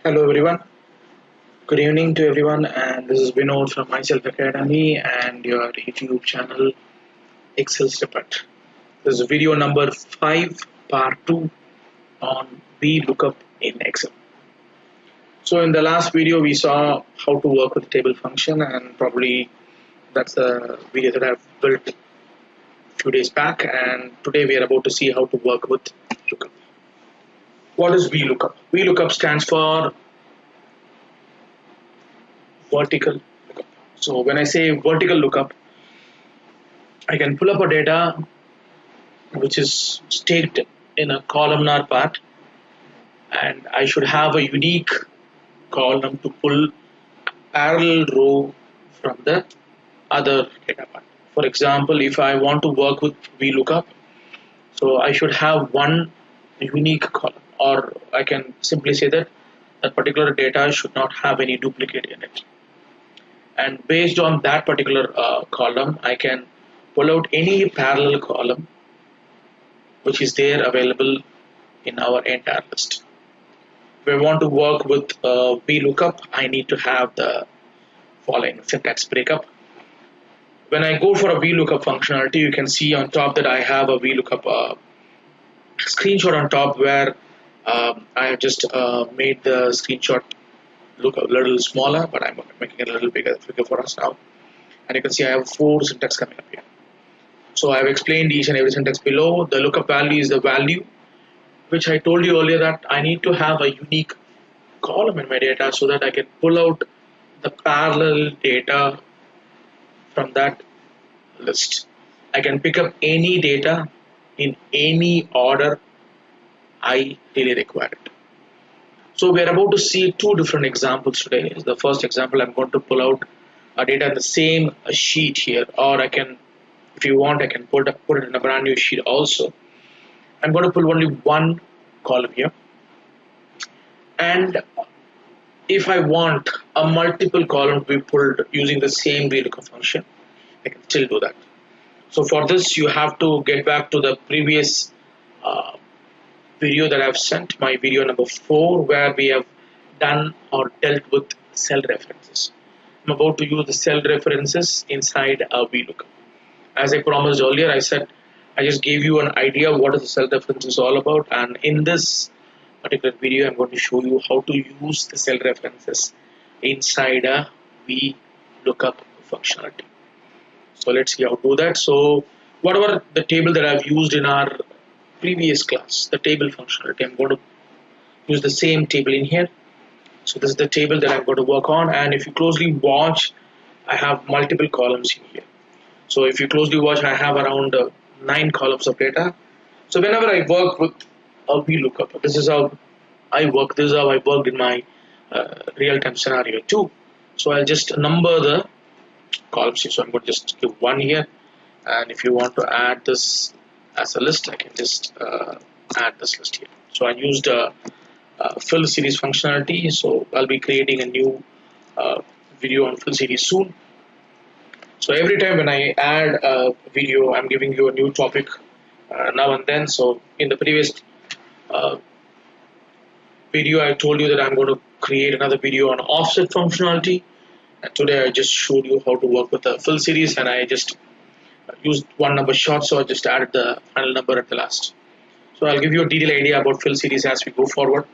Hello everyone. Good evening to everyone, and this is Vinod from Myself Academy and your YouTube channel Excel Snippet. This is video number 5, part 2 on Vlookup in Excel. So in the last video we saw how to work with the table function, and probably that's the video that I've built a few days back, and today we are about to see how to work with lookup. What is Vlookup? Vlookup stands for vertical lookup. So when I say vertical lookup, I can pull up a data which is staked in a columnar part, and I should have a unique column to pull parallel row from the other data part. For example, if I want to work with VLOOKUP, so I should have one unique column, or I can simply say that that particular data should not have any duplicate in it. And based on that particular column, I can pull out any parallel column which is there available in our entire list. If I want to work with VLOOKUP, I need to have the following syntax breakup. When I go for a VLOOKUP functionality, you can see on top that I have a VLOOKUP screenshot on top where I have just made the screenshot look a little smaller, but I'm making it a little bigger for us now. And you can see I have 4 syntax coming up here. So I have explained each and every syntax below. The lookup value is the value which I told you earlier that I need to have a unique column in my data so that I can pull out the parallel data from that list. I can pick up any data in any order I really require it. So we are about to see 2 different examples today. The first example, I'm going to pull out a data in the same sheet here, or I can, if you want, I can put it in a brand new sheet also. I'm going to pull only one column here, and if I want a multiple column to be pulled using the same VLOOKUP function, I can still do that. So for this, you have to get back to the previous video that I've sent, my video number 4, where we have done or dealt with cell references. I'm about to use the cell references inside a VLOOKUP. As I promised earlier, I said I just gave you an idea of what is the cell reference is all about, and in this particular video I'm going to show you how to use the cell references inside a VLOOKUP functionality. So let's see how to do that. So whatever the table that I've used in our previous class, the table functionality, I'm going to use the same table in here. So this is the table that I'm going to work on, and if you closely watch, I have multiple columns in here. So if you closely watch, I have around 9 columns of data. So whenever I work with a VLOOKUP, this is how I work. This is how I worked in my real-time scenario too. So I'll just number the columns here. So I'm going to just give 1 here, and if you want to add this as a list, I can just add this list here. So I used a fill series functionality, so I'll be creating a new video on fill series soon. So every time when I add a video, I'm giving you a new topic now and then. So in the previous video, I told you that I'm going to create another video on offset functionality, and today I just showed you how to work with the fill series, and I just used one number short, so I just added the final number at the last. So I'll give you a detailed idea about fill series as we go forward.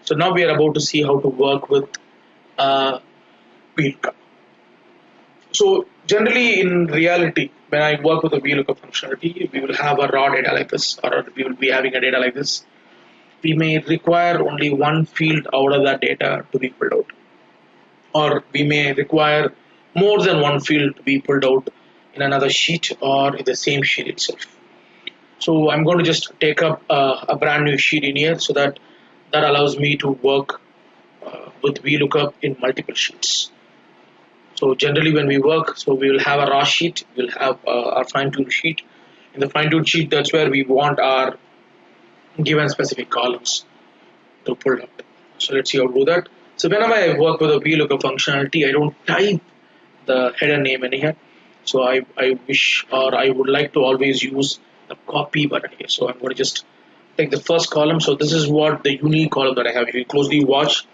So now we are about to see how to work with VLOOKUP. So generally in reality, when I work with a VLOOKUP functionality, we will have a raw data like this, or we will be having a data like this. We may require only one field out of that data to be pulled out, or we may require more than one field to be pulled out in another sheet or in the same sheet itself. So I'm going to just take up a brand new sheet in here, so that allows me to work with VLOOKUP in multiple sheets. So generally when we work, so we will have a raw sheet, we'll have our fine-tuned sheet. In the fine-tuned sheet, that's where we want our given specific columns to pull up. So let's see how to do that. So whenever I work with a VLOOKUP functionality, I don't type the header name in here. So I wish, or I would like to always use the copy button here. So I'm going to just take the first column. So this is what the unique column that I have. If you closely watch,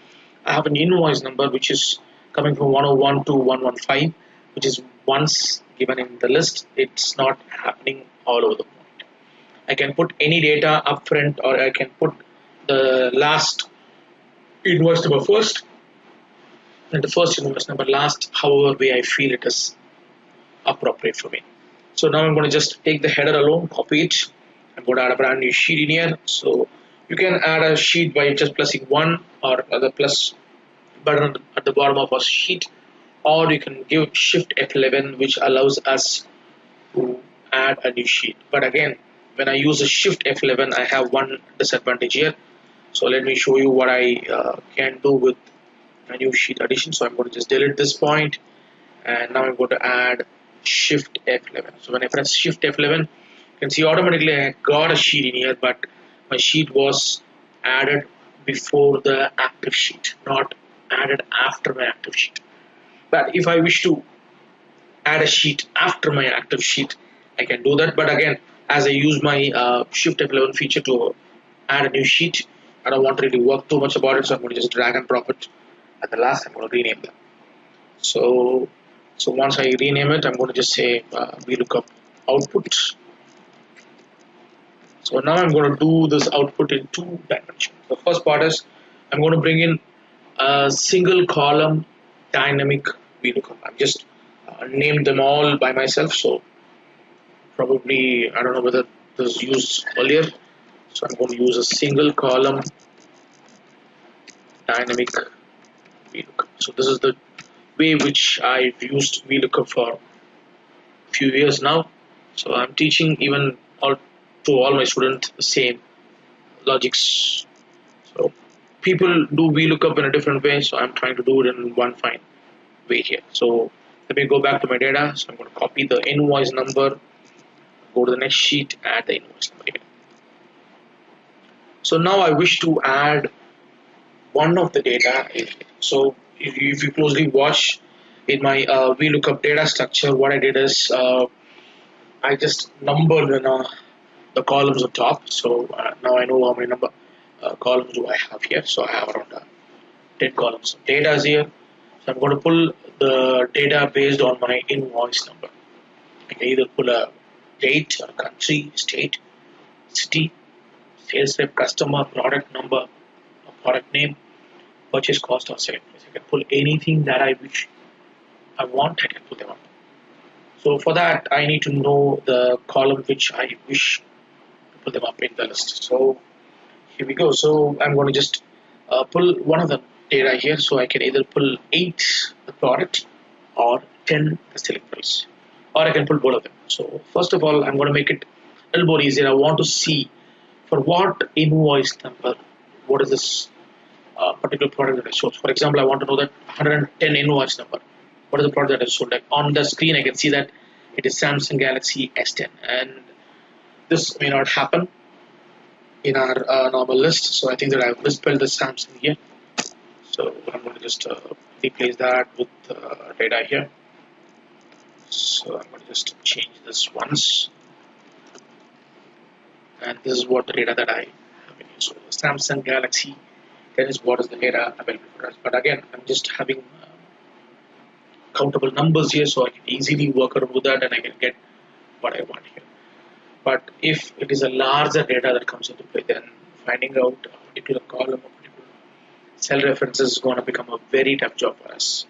I have an invoice number which is coming from 101 to 115, which is once given in the list. It's not happening all over the point. I can put any data upfront, or I can put the last invoice number first and the first invoice number last, however way I feel it is appropriate for me. So now I'm going to just take the header alone, copy it. I'm going to add a brand new sheet in here. So you can add a sheet by just pressing one or the plus button at the bottom of a sheet, or you can give Shift F11, which allows us to add a new sheet. But again, when I use a Shift F11, I have one disadvantage here. So let me show you what I can do with a new sheet addition. So I'm going to just delete this point, and now I'm going to add Shift F11. So when I press Shift F11, you can see automatically I got a sheet in here, but my sheet was added before the active sheet, not added after my active sheet. But if I wish to add a sheet after my active sheet, I can do that. But again, as I use my Shift F11 feature to add a new sheet, I don't want to really work too much about it, so I'm going to just drag and drop it. At the last, I'm going to rename them. So once I rename it, I'm going to just say Vlookup output. So now I'm going to do this output in 2 dimensions. The first part is I'm going to bring in a single column dynamic Vlookup. I've just named them all by myself, so probably I don't know whether this was used earlier. So I'm going to use a single column dynamic Vlookup. So this is the way which I've used Vlookup for a few years now. So I'm teaching even to all my students the same logics. So people do Vlookup in a different way, so I'm trying to do it in one fine way here. So let me go back to my data. So I'm going to copy the invoice number, go to the next sheet, add the invoice number here. So now I wish to add one of the data in. So if you closely watch in my Vlookup data structure, what I did is I just numbered the columns on top. So now I know how many columns do I have here. So I have around 10 columns of data here. So I'm going to pull the data based on my invoice number. I can either pull a date, or country, state, city, sales rep, customer, product number, or product name, purchase cost, or selling price. I can pull anything that I wish I want. I can pull them up. So for that, I need to know the column which I wish to put them up in the list. So here we go. So I'm going to just pull one of the data here. So I can either pull 8 the product or 10 the selling price, or I can pull both of them. So first of all, I'm going to make it a little more easier. I want to see for what invoice number, what is this particular product that I sold. For example, I want to know that 110 invoice number. What is the product that I sold? Like on the screen, I can see that it is Samsung Galaxy S10, and this may not happen in our normal list. So I think that I've misspelled the Samsung here. So I'm going to just replace that with data here. So I'm going to just change this once, and this is what the data that I have in here. So Samsung Galaxy, that is what is the data available for us. But again, I'm just having countable numbers here, so I can easily work around with that, and I can get what I want here. But if it is a larger data that comes into play, then finding out a particular column, a particular cell references is going to become a very tough job for us.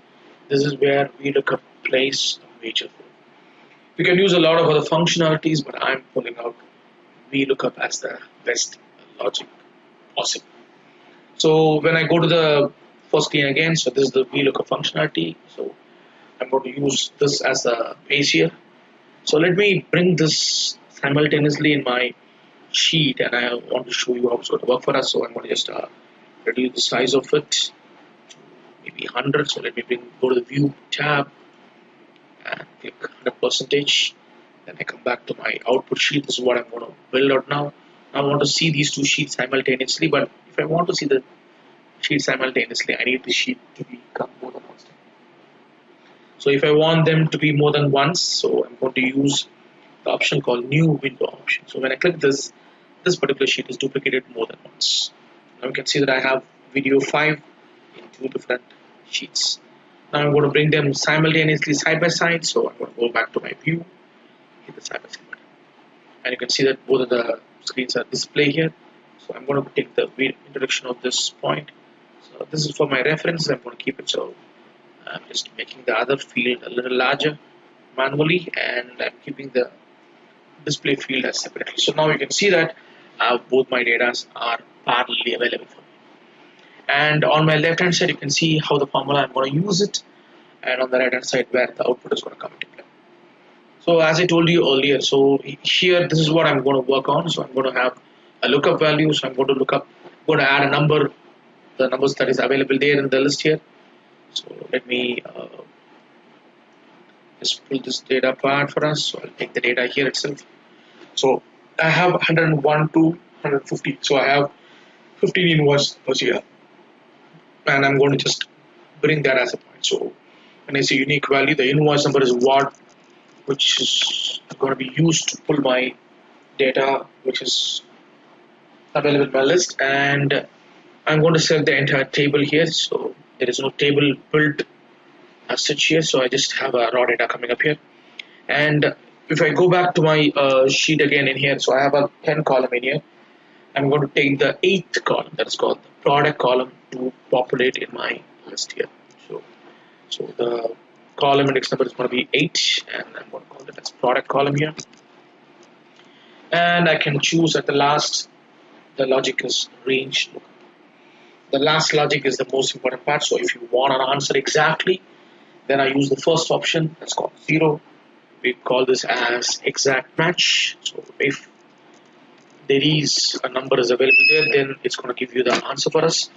This is where Vlookup plays a major role. We can use a lot of other functionalities, but I'm pulling out Vlookup as the best logic possible. So when I go to the first screen again, so this is the Vlookup functionality. So I'm going to use this as a base here. So let me bring this simultaneously in my sheet, and I want to show you how it's going to work for us. So I'm going to just reduce the size of it to maybe 100. So let me go to the view tab and click 100%. Then I come back to my output sheet. This is what I'm going to build out now. I want to see these 2 sheets simultaneously, but if I want to see the sheet simultaneously, I need the sheet to become more than once. So if I want them to be more than once, so I'm going to use the option called new window option. So when I click this particular sheet is duplicated more than once. Now you can see that I have video 5 in two different sheets. Now I'm going to bring them simultaneously side by side. So I'm going to go back to my view, hit the side by side button, and you can see that both of the screens are displayed here. So I'm going to take the introduction of this point. So this is for my reference. I'm going to keep it. So I'm just making the other field a little larger manually, and I'm keeping the display field as separately. So now you can see that both my data are parallelly available for me. And on my left hand side, you can see how the formula I'm going to use it, and on the right hand side where the output is going to come into play. So as I told you earlier, so here this is what I'm going to work on. So I'm going to have a lookup value. So I'm going to look up, going to add a number, the numbers that is available there in the list here. So let me just pull this data part for us. So I'll take the data here itself. So I have 101 to 150. So I have 15 invoice numbers here, and I'm going to just bring that as a point. So when I say unique value, the invoice number is what, which is going to be used to pull my data, which is available in my list, and I'm going to select the entire table here. So there is no table built as such here, so I just have a raw data coming up here. And if I go back to my sheet again in here, so I have a 10 column in here. I'm going to take the 8th column, that is called the product column, to populate in my list here. So the column index number is going to be 8, and I'm going to call it as product column here. And I can choose at the last, the logic is range lookup. The last logic is the most important part. So if you want an answer exactly, then I use the first option, that's called 0. We call this as exact match. So if there is a number is available there, then it's going to give you the answer for us.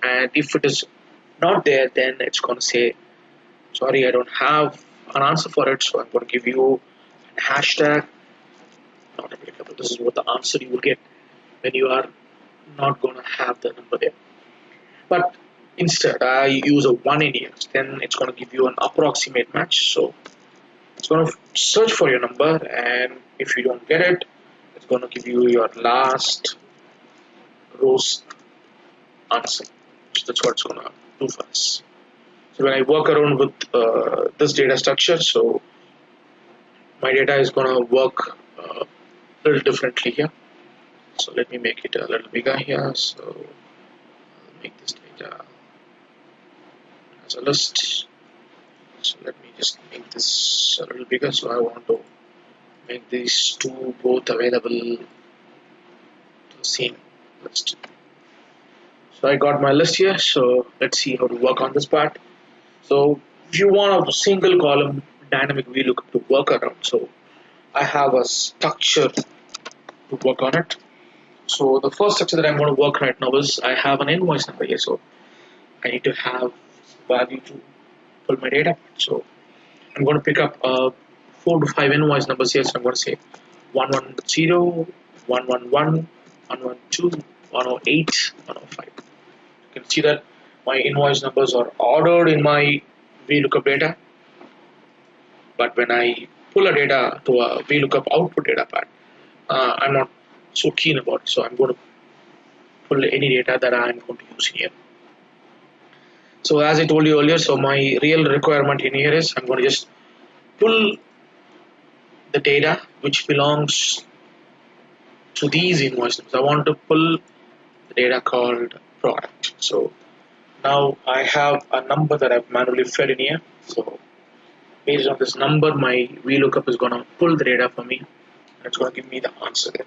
And if it is not there, then it's going to say, sorry, I don't have an answer for it. So I'm going to give you a hashtag not applicable. This is what the answer you will get when you are not going to have the number there. But instead, I use a 1 in here. Then it's going to give you an approximate match. So it's going to search for your number, and if you don't get it, it's going to give you your last row's answer. So that's what it's going to do for us. So when I work around with this data structure, so my data is going to work a little differently here. So let me make it a little bigger here. So I'll make this data as a list. So let me just make this a little bigger. So I want to make these two both available to the same list. So I got my list here. So let's see how to work on this part. So if you want a single column dynamic VLOOKUP to work around, so I have a structure to work on it. So the first structure that I'm going to work right now is I have an invoice number here. So I need to have value to pull my data. So I'm going to pick up 4 to 5 invoice numbers here. So I'm going to say 110, 111, 112, 108, 105. You can see that my invoice numbers are ordered in my VLOOKUP data. But when I pull a data to a VLOOKUP output data part, I'm not so keen about it. So I'm going to pull any data that I'm going to use in here. So as I told you earlier, so my real requirement in here is I'm going to just pull the data which belongs to these invoice numbers. I want to pull the data called product. So now I have a number that I've manually fed in here. So based on this number, my VLOOKUP is going to pull the data for me, and it's going to give me the answer there.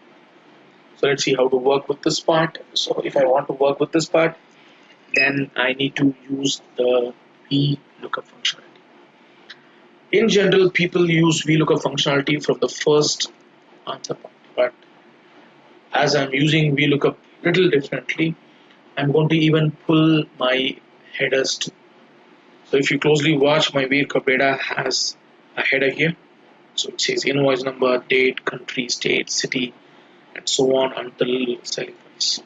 So let's see how to work with this part. So if I want to work with this part, then I need to use the VLOOKUP functionality. In general, people use VLOOKUP functionality from the first answer point, but as I'm using VLOOKUP little differently, I'm going to even pull my headers too. So if you closely watch, my VLOOKUP data has a header here. So it says invoice number, date, country, state, city, and so on until selling price.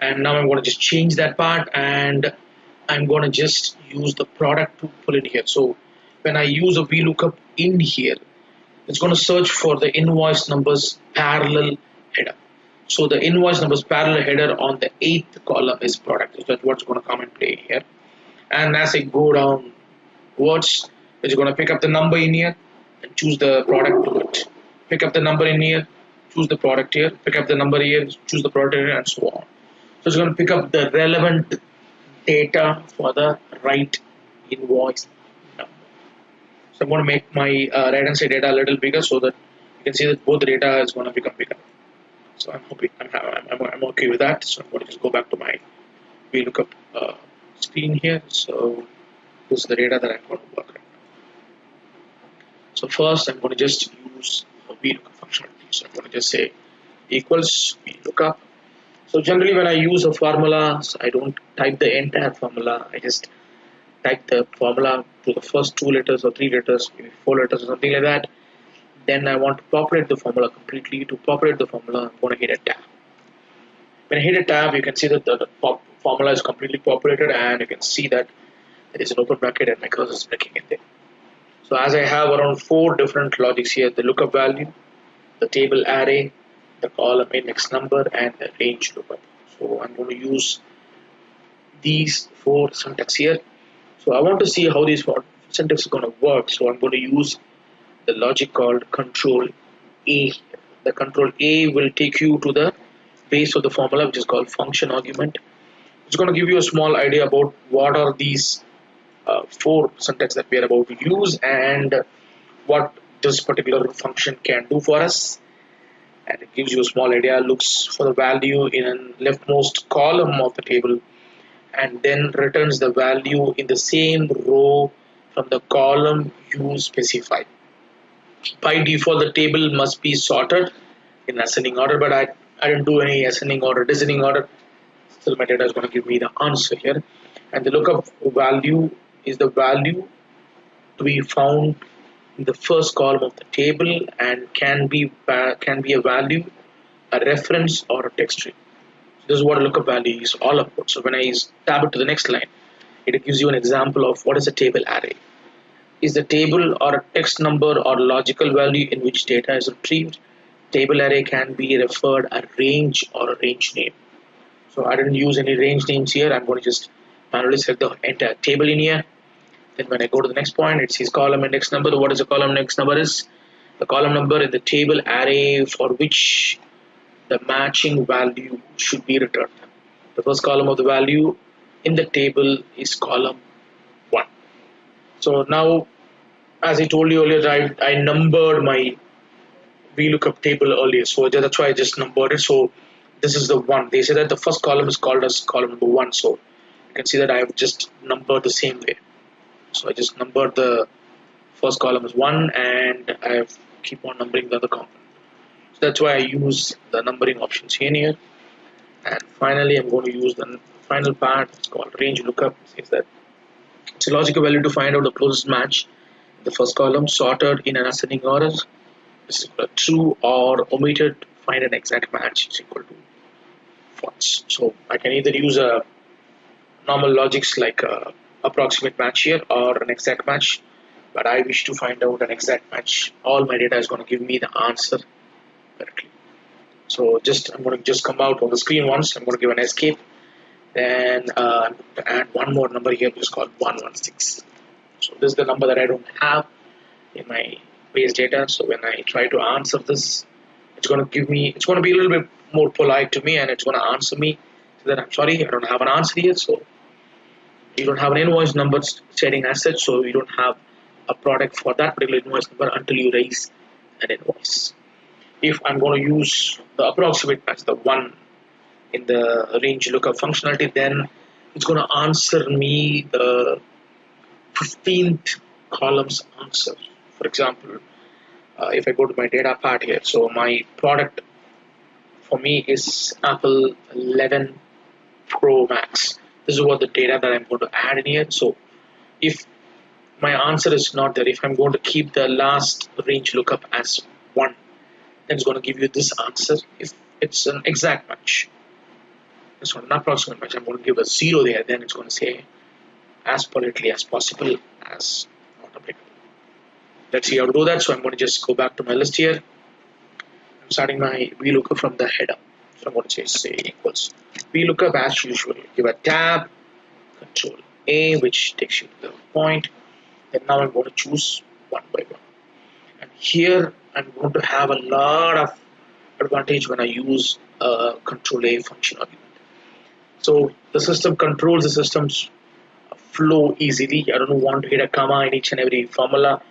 And now I'm going to just change that part, and I'm going to just use the product to pull in here. So when I use a VLOOKUP in here, it's going to search for the invoice numbers parallel header. So the invoice numbers parallel header on the 8th column is product. So that's what's going to come and play here. And as I go down words, it's going to pick up the number in here and choose the product to it. Pick up the number in here, choose the product here. Pick up the number here, choose the product here, and so on. So it's going to pick up the relevant data for the right invoice number. So I'm going to make my right hand side data a little bigger so that you can see that both the data is going to become bigger. So I'm okay with that. So I'm going to just go back to my Vlookup screen here. So this is the data that I'm going to work right now. So first I'm going to just use a Vlookup functionality. So I'm going to just say equals Vlookup. So generally when I use a formula, so I don't type the entire formula. I just type the formula to the first 2 letters or 3 letters, maybe 4 letters or something like that. Then I want to populate the formula completely. To populate the formula, I'm going to hit a tab. When I hit a tab, you can see that the formula is completely populated, and you can see that there is an open bracket and my cursor is blinking in there. So as I have around 4 different logics here, the lookup value, the table array, the column index number, and the range lookup. So I'm going to use these 4 syntax here. So I want to see how these 4 syntax are going to work. So I'm going to use the logic called control A. The control A will take you to the base of the formula, which is called function argument. It's going to give you a small idea about what are these 4 syntax that we are about to use and what this particular function can do for us. And it gives you a small idea, looks for the value in a leftmost column of the table and then returns the value in the same row from the column you specify. By default, the table must be sorted in ascending order, but I didn't do any ascending order, descending order. Still, my data is going to give me the answer here. And the lookup value is the value to be found in the first column of the table and can be a value, a reference, or a text string. So this is what a lookup value is all about. So when I tab it to the next line, it gives you an example of what is a table array. Is the table or a text number or logical value in which data is retrieved. Table array can be referred a range or a range name. So I didn't use any range names here. I'm going to just manually select the entire table in here. Then when I go to the next point, it says column index number. What is the column index number is? The column number in the table array for which the matching value should be returned. The first column of the value in the table is column 1. So now, as I told you earlier, I numbered my Vlookup table earlier, so that's why I just numbered it. So this is the 1. They say that the first column is called as column number 1. So you can see that I have just numbered the same way. So I just numbered the first column as 1, and I have keep on numbering the other component. So that's why I use the numbering options here. And finally, I'm going to use the final part. It's called range lookup. It says that it's a logical value to find out the closest match. The first column sorted in an ascending order is equal to true, or omitted find an exact match is equal to false. So I can either use a normal logics like a approximate match here or an exact match, but I wish to find out an exact match. All my data is going to give me the answer correctly. So I'm going to just come out of the screen once. I'm going to give an escape. Then I'm going to add one more number here, which is called 116. So this is the number that I don't have in my base data. So when I try to answer this, it's going to be a little bit more polite to me, and it's going to answer me so that I'm sorry, I don't have an answer here. So you don't have an invoice number setting as such, so you don't have a product for that particular invoice number until you raise an invoice. If I'm going to use the approximate match, the 1 in the range lookup functionality, then it's going to answer me the 15th column's answer. For example, if I go to my data part here, so my product for me is Apple 11 Pro Max. This is what the data that I'm going to add in here. So if my answer is not there, if I'm going to keep the last range lookup as 1, then it's going to give you this answer. If it's an exact match, it's not an approximate match, I'm going to give a 0 there, then it's going to say as politely as possible as not applicable. Let's see how to do that. So I'm going to just go back to my list here. I'm starting my Vlookup from the header. So I'm going to say equals Vlookup as usual. Give a tab, Control A, which takes you to the point. Then now I'm going to choose one by one. And here I'm going to have a lot of advantage when I use a Control A function argument. So the system controls the system's flow easily. I don't want to hit a comma in each and every formula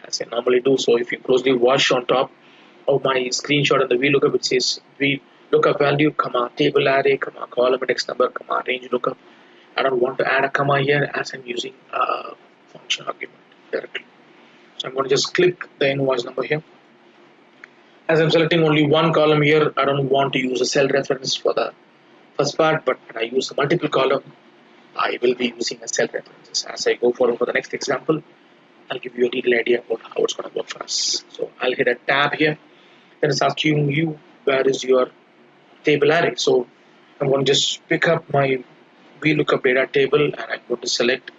as I normally do. So if you closely watch on top of my screenshot in the VLOOKUP, it says VLOOKUP value, comma, table array, comma, column index number, comma, range lookup. I don't want to add a comma here as I'm using a function argument directly. So I'm going to just click the invoice number here. As I'm selecting only one column here, I don't want to use a cell reference for the first part, but when I use a multiple column, I will be using a cell references. As I go forward for the next example, I'll give you a detailed idea about how it's going to work for us. So I'll hit a tab here. Then it's asking you where is your table array. So I'm going to just pick up my VLOOKUP data table and I'm going to select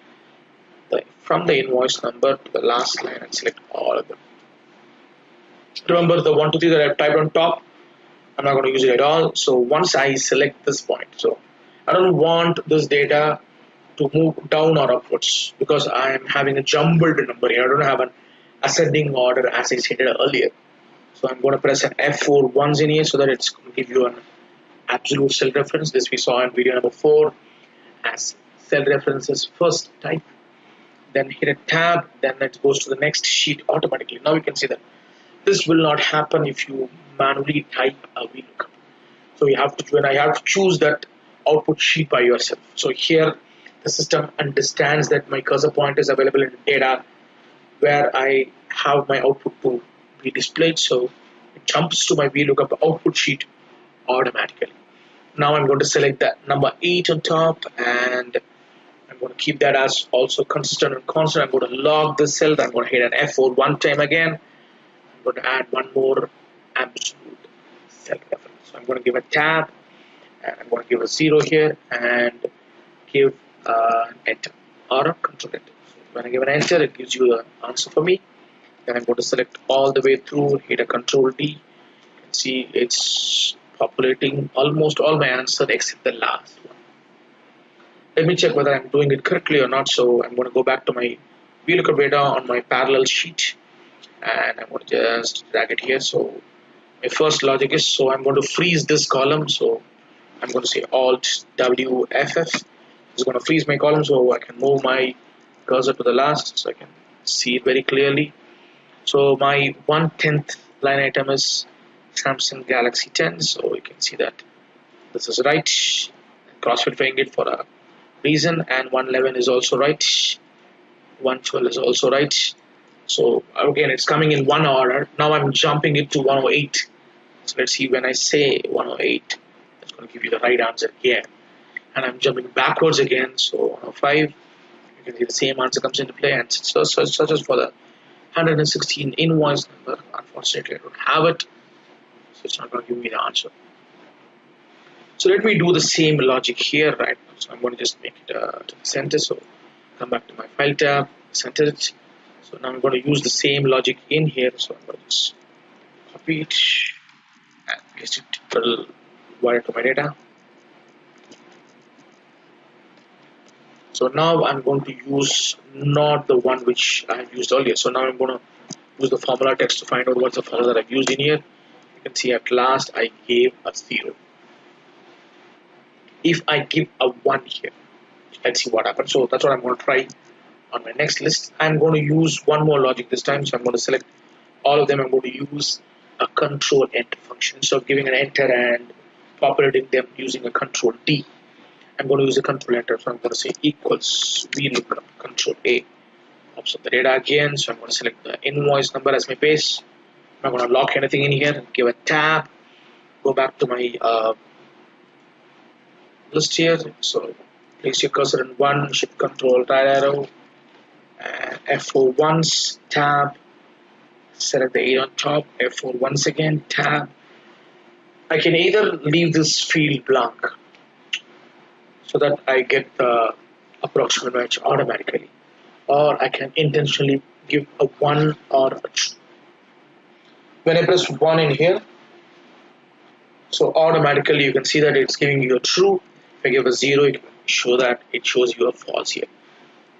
from the invoice number to the last line and select all of them. Remember the 1, 2, 3 that I've typed on top, I'm not going to use it at all. So once I select this point, so I don't want this data to move down or upwards because I am having a jumbled number here. I don't have an ascending order as I stated earlier. So I'm going to press an F4 once in here so that it's going to give you an absolute cell reference. This we saw in video number 4 as cell references first type. Then hit a tab, then it goes to the next sheet automatically. Now you can see that this will not happen if you manually type a VLOOKUP. So you have to, when I have to choose that output sheet by yourself. So here the system understands that my cursor point is available in data where I have my output to be displayed. So it jumps to my VLOOKUP output sheet automatically. Now I'm going to select that number 8 on top and I'm going to keep that as also consistent and constant. I'm going to log this cell. I'm going to hit an F4 one time again. I'm going to add one more absolute cell reference. So I'm going to give a tab and I'm going to give a 0 here and give an enter or a control enter. So when I give an enter, it gives you the answer for me. Then I'm going to select all the way through, hit a control D. You can see it's populating almost all my answer except the last one. Let me check whether I'm doing it correctly or not. So I'm going to go back to my VLOOKUP data on my parallel sheet and I'm going to just drag it here. So my first logic is, so I'm going to freeze this column. So I'm going to say Alt WFF. It's going to freeze my column so I can move my cursor to the last so I can see it very clearly. So my 1/10th line item is Samsung Galaxy 10. So you can see that this is right. Cross verifying it for a reason, and 111 is also right. 112 is also right. So again, it's coming in one order. Now I'm jumping it to 108. So let's see when I say 108, it's going to give you the right answer here. And I'm jumping backwards again. So 105, you can see the same answer comes into play. And such as for the 116 invoice number, unfortunately I don't have it. So it's not going to give me the answer. So let me do the same logic here right now. So I'm going to just make it to the center. So come back to my file tab, center it. So now I'm going to use the same logic in here. So I'm going to just copy it and paste it wire to my data. So now I'm going to use not the one which I have used earlier. So now I'm going to use the formula text to find out what's the formula that I've used in here. You can see at last I gave a 0. If I give a 1 here, let's see what happens. So that's what I'm going to try on my next list. I'm going to use one more logic this time. So I'm going to select all of them. I'm going to use a control enter function. So giving an enter and populating them using a control D. I'm going to use a control enter. So I'm going to say equals VLOOKUP control A. Pops up the data again. So I'm going to select the invoice number as my base. I'm not going to lock anything in here. Give a tab. Go back to my list here. So place your cursor in 1, shift control right arrow, and F4 once, tab, select the 8 on top, F4 once again, tab. I can either leave this field blank so that I get the approximate match automatically, or I can intentionally give a 1 or a 2. When I press 1 in here, So automatically you can see that it's giving you a true. If I give a 0, it can show that it shows you a false here.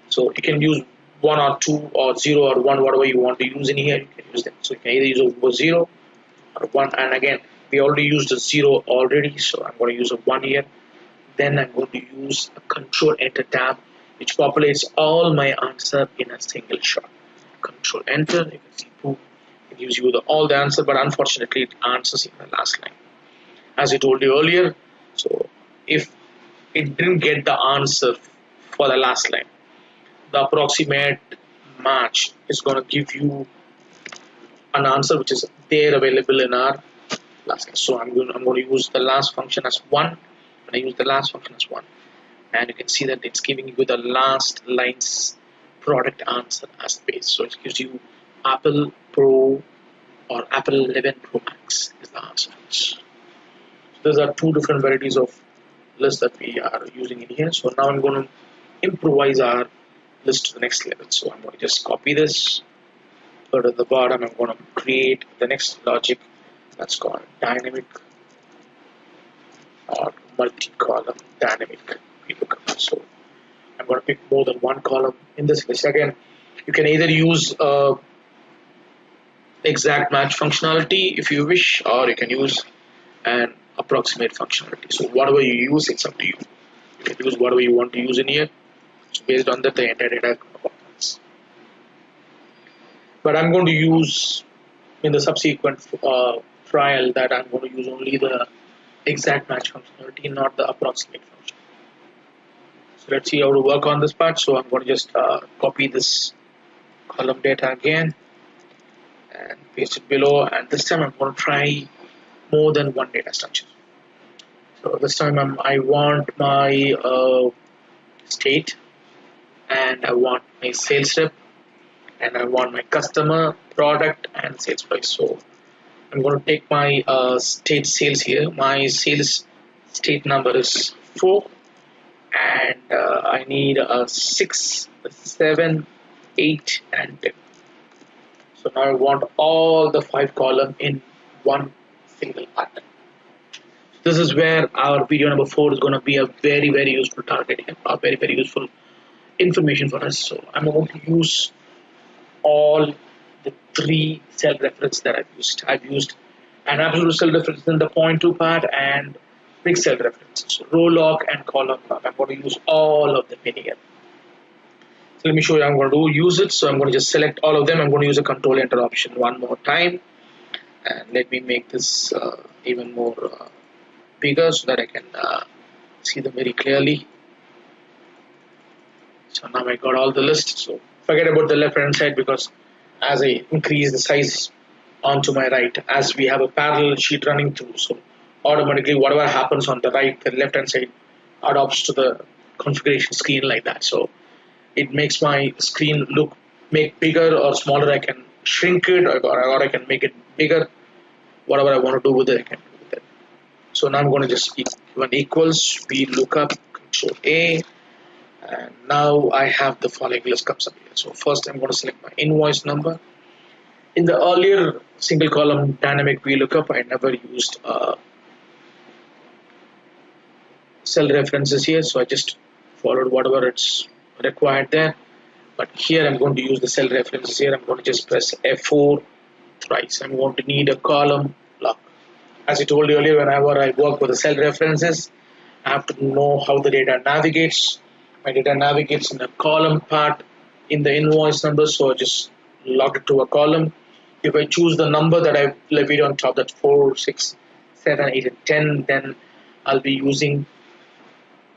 So you can use 1 or 2 or 0 or 1, whatever you want to use in here, you can use them. So you can either use a 0 or 1, and again we already used a 0 already, so I'm going to use a 1 here. Then I'm going to use a control enter tab, which populates all my answer in a single shot. Control enter, you can see boom, it gives you all the answer, but unfortunately it answers in the last line. As I told you earlier, so if it didn't get the answer for the last line, the approximate match is going to give you an answer which is there available in our last line. So I'm going to use the last function as 1. When I use the last function as 1, and you can see that it's giving you the last line's product answer as base. So it gives you Apple Pro or Apple 11 Pro Max is the answer. So those are two different varieties of lists that we are using in here. So now I'm going to improvise our list to the next level. So I'm going to just copy this, put it at the bottom. I'm going to create the next logic that's called dynamic or multi-column dynamic VLOOKUP. So I'm going to pick more than one column in this list. Again, you can either use exact match functionality if you wish, or you can use an approximate functionality. So whatever you use, it's up to you. You can use whatever you want to use in here. So based on that, the entire data comes. But I'm going to use in the subsequent trial that I'm going to use only the exact match functionality, not the approximate function. So let's see how to work on this part. So I'm going to just copy this column data again and paste it below, and this time I'm going to try more than one data structure. So this time I want my state, and I want my sales rep, and I want my customer, product, and sales price. So I'm going to take my state sales here. My sales state number is 4, and I need 6, 7, 8, and 10. So now I want all the 5 columns in one single pattern. This is where our video number 4 is going to be a very, very useful target here, a very, very useful information for us. So I'm going to use all the 3 cell reference that I've used. I've used an absolute cell reference in the point 2 part and big cell references, so row lock and column lock. I'm going to use all of them in here. So let me show you how I'm going to use it. So I'm going to just select all of them. I'm going to use a control enter option one more time, and let me make this even more bigger so that I can see them very clearly. So now I got all the lists. So forget about the left hand side, because as I increase the size onto my right, as we have a parallel sheet running through, so automatically whatever happens on the right, the left hand side adopts to the configuration screen like that. So it makes my screen make bigger or smaller. I can shrink it, or I can make it bigger. Whatever I want to do with it, I can do with it. So now I'm going to just give an equals Vlookup, Control A, and now I have the following list comes up here. So first I'm going to select my invoice number. In the earlier single column dynamic VLOOKUP, I never used cell references here, so I just followed whatever it's required there. But here I'm going to use the cell references here. I'm going to just press F4 thrice. I'm going to need a column lock. As I told you earlier, whenever I work with the cell references, I have to know how the data navigates. My data navigates in the column part in the invoice number, so I just log it to a column. If I choose the number that I've levied on top, that's 4, 6, 7, 8, and 10, then I'll be using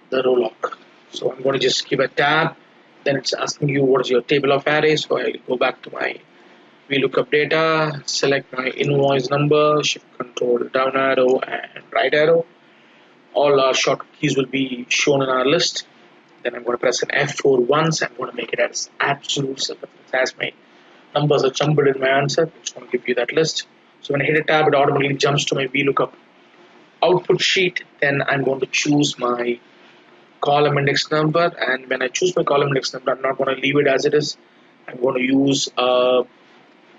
the row lock. So I'm going to just give a tab. Then it's asking you what is your table of arrays. So I'll go back to my VLOOKUP data, select my invoice number, shift control down arrow and right arrow. All our shortcut keys will be shown in our list. Then I'm going to press an F4 once. I'm going to make it as absolute self-reference. As my numbers are jumbled in my answer, it's going to give you that list. So when I hit a tab, it automatically jumps to my VLOOKUP output sheet. Then I'm going to choose my column index number, and when I choose my column index number, I'm not going to leave it as it is. I'm going to use a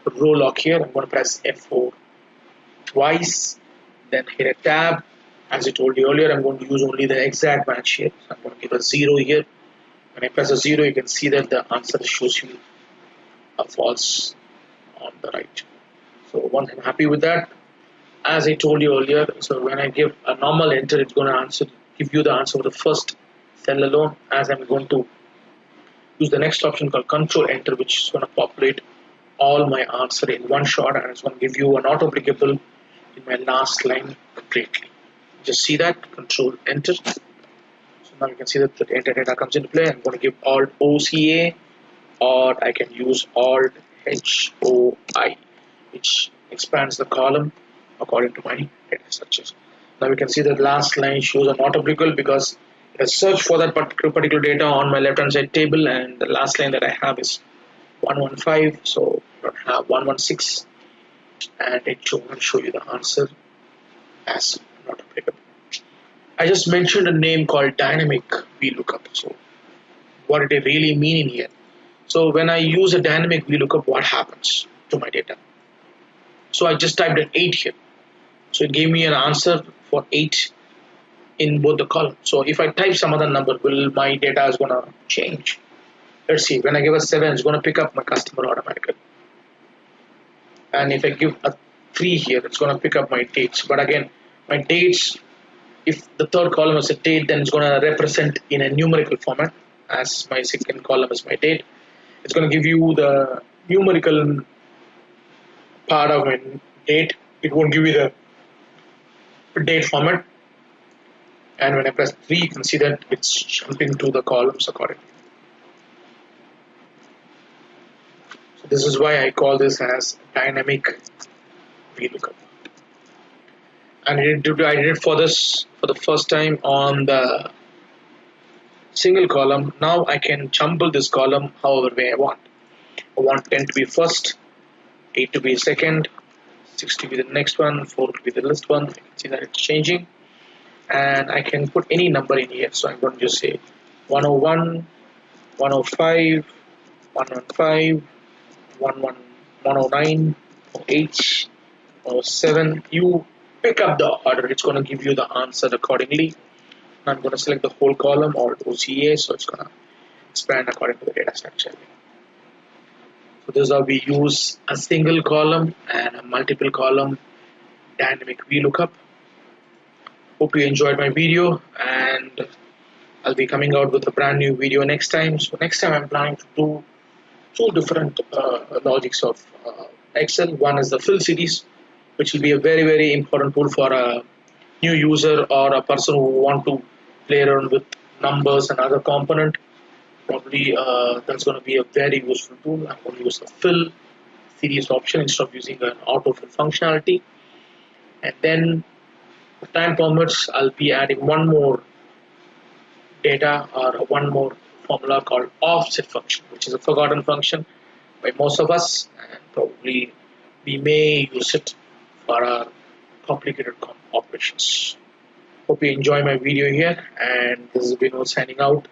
row lock here. I'm going to press F4 twice, then hit a tab. As I told you earlier, I'm going to use only the exact match here. So I'm going to give a 0 here. When I press a 0, you can see that the answer shows you a false on the right. So once I'm happy with that, as I told you earlier, so when I give a normal enter, it's going to give you the answer for the first cell alone. As I'm going to use the next option called control enter, which is going to populate all my answer in one shot, and it's going to give you an auto applicable in my last line completely. Just see that, control enter. So now you can see that the enter data comes into play. I'm going to give alt OCA, or I can use alt HOI, which expands the column according to my data structures. Now we can see that last line shows a not applicable because it has searched for that particular data on my left hand side table, and the last line that I have is 115, so I don't have 116, and it will show you the answer as not applicable. I just mentioned a name called dynamic Vlookup. So what did it really mean in here? So when I use a dynamic Vlookup, what happens to my data? So I just typed an 8 here. So it gave me an answer for 8 in both the columns. So if I type some other number, will my data is gonna change? Let's see, when I give a 7, it's gonna pick up my customer automatically. And if I give a 3 here, it's gonna pick up my dates. But again, my dates, if the third column is a date, then it's gonna represent in a numerical format, as my second column is my date. It's gonna give you the numerical part of my date. It won't give you the date format. And when I press 3, you can see that it's jumping to the columns accordingly. So this is why I call this as dynamic Vlookup. And I did it for the first time on the single column. Now I can jumble this column however way I want. I want 10 to be first, 8 to be second, 6 to be the next one, 4 to be the last one. You can see that it's changing. And I can put any number in here. So I'm going to just say 101, 105, 115, 109, 108, 107. You pick up the order. It's going to give you the answer accordingly. I'm going to select the whole column or OCA, so it's going to expand according to the data structure. So this is how we use a single column and a multiple column dynamic Vlookup. Hope you enjoyed my video, and I'll be coming out with a brand new video next time. So next time I'm planning to do 2 different logics of Excel. One is the fill series, which will be a very important tool for a new user or a person who want to play around with numbers and other component. Probably that's going to be a very useful tool. I'm going to use the fill series option instead of using an autofill functionality. And then if time permits, I'll be adding one more data or one more formula called offset function, which is a forgotten function by most of us, and probably we may use it for our complicated operations. Hope you enjoy my video here, and this is Vinod signing out.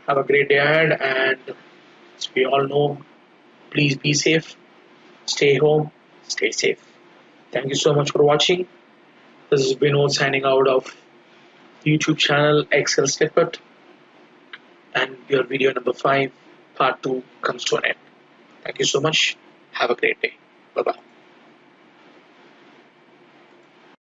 Have a great day ahead, and as we all know, please be safe, stay home, stay safe. Thank you so much for watching. This is Vinod signing out of YouTube channel Excel Snippet, and your video number 5, part 2 comes to an end. Thank you so much. Have a great day. Bye bye.